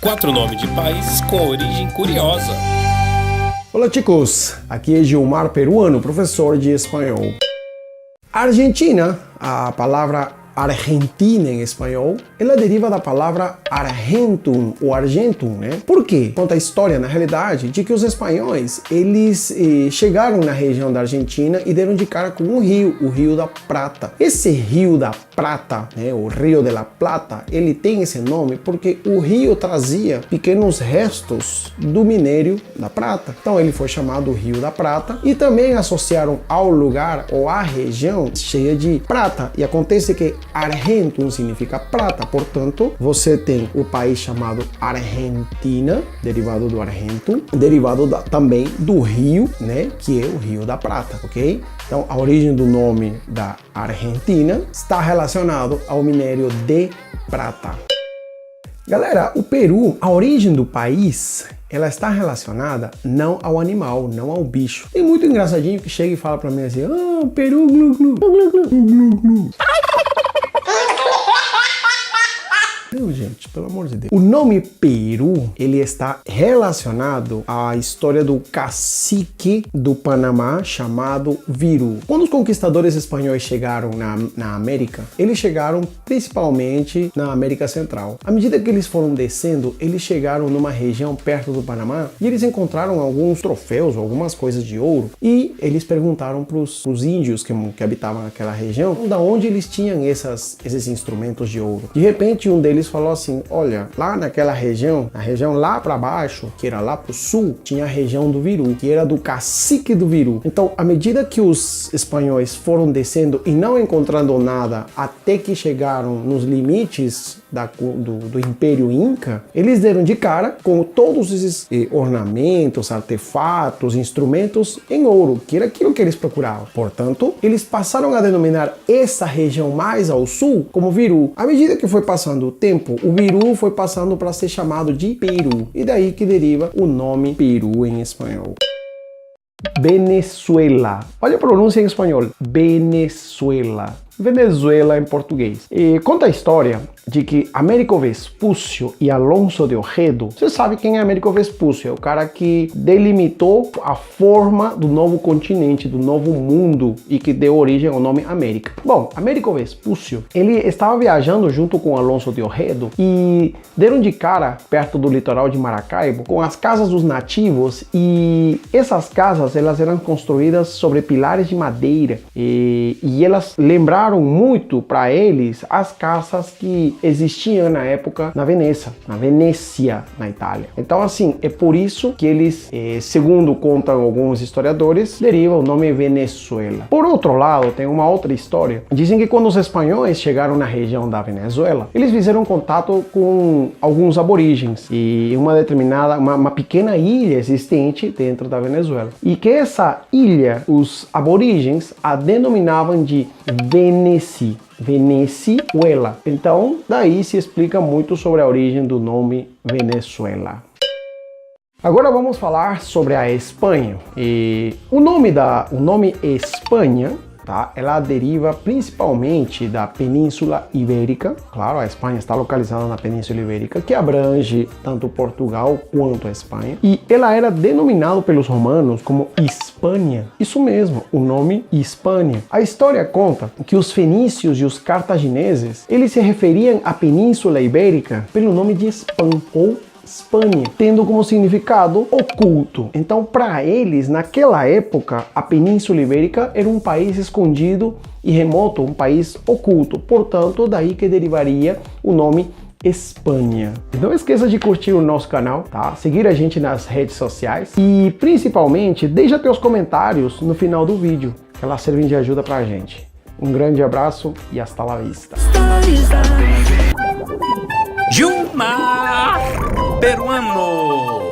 4 nomes de países com origem curiosa. Olá chicos, aqui é Gilmar Peruano, professor de espanhol. Argentina, a palavra Argentina em espanhol, ela deriva da palavra Argentum ou Argentum, né? Por quê? Conta a história, na realidade, de que os espanhóis, eles chegaram na região da Argentina e deram de cara com um rio, o Rio da Prata. Esse Rio da Prata, né, o Rio de la Plata, ele tem esse nome porque o rio trazia pequenos restos do minério da prata. Então ele foi chamado Rio da Prata e também associaram ao lugar ou à região cheia de prata. E acontece que Argentum significa prata, portanto, você tem o país chamado Argentina, derivado do Argentum, derivado também do rio, né, que é o Rio da Prata, ok? Então, a origem do nome da Argentina está relacionado ao minério de prata. Galera, o Peru, a origem do país, ela está relacionada não ao animal, não ao bicho. Tem muito engraçadinho que chega e fala pra mim assim, Peru, glu, glu, glu, glu, glu, glu. Não, gente, pelo amor de Deus. O nome Peru, ele está relacionado à história do cacique do Panamá chamado Viru. Quando os conquistadores espanhóis chegaram na América, eles chegaram principalmente na América Central. À medida que eles foram descendo, eles chegaram numa região perto do Panamá e eles encontraram alguns troféus, algumas coisas de ouro, e eles perguntaram para os índios que habitavam naquela região, da onde eles tinham esses instrumentos de ouro. De repente, um deles falou assim, olha, lá naquela região, na região lá para baixo, que era lá pro sul, tinha a região do Viru, que era do cacique do Viru. Então, à medida que os espanhóis foram descendo e não encontrando nada, até que chegaram nos limites do Império Inca, eles deram de cara com todos esses ornamentos, artefatos, instrumentos em ouro, que era aquilo que eles procuravam. Portanto, eles passaram a denominar essa região mais ao sul como Viru. À medida que foi passando o tempo, o Viru foi passando para ser chamado de Peru, e daí que deriva o nome Peru em espanhol. Venezuela. Olha a pronúncia em espanhol. Venezuela. Venezuela em português. E conta a história de que Américo Vespúcio e Alonso de Ojeda, você sabe quem é Américo Vespúcio? É o cara que delimitou a forma do novo continente, do novo mundo e que deu origem ao nome América. Bom, Américo Vespúcio, ele estava viajando junto com Alonso de Ojeda e deram de cara perto do litoral de Maracaibo com as casas dos nativos, e essas casas elas eram construídas sobre pilares de madeira e elas lembraram muito para eles as casas que existiam na época na Venécia, na Itália. Então, assim, é por isso que eles, segundo contam alguns historiadores, deriva o nome Venezuela. Por outro lado, tem uma outra história. Dizem que quando os espanhóis chegaram na região da Venezuela, eles fizeram contato com alguns aborígenes e uma pequena ilha existente dentro da Venezuela. E que essa ilha, os aborígenes a denominavam de Venezuela. Então, daí se explica muito sobre a origem do nome Venezuela. Agora vamos falar sobre a Espanha. E o nome Espanha, tá? Ela deriva principalmente da Península Ibérica. Claro, a Espanha está localizada na Península Ibérica, que abrange tanto Portugal quanto a Espanha. E ela era denominada pelos romanos como Hispânia. Isso mesmo, o nome Hispânia. A história conta que os fenícios e os cartagineses, eles se referiam à Península Ibérica pelo nome de Spam, ou Espanha, tendo como significado oculto. Então, para eles, naquela época, a Península Ibérica era um país escondido e remoto, um país oculto. Portanto, daí que derivaria o nome Espanha. Não esqueça de curtir o nosso canal, tá? Seguir a gente nas redes sociais e, principalmente, deixa teus comentários no final do vídeo, que elas servem de ajuda pra gente. Um grande abraço e hasta la vista. Gilmar Peruano.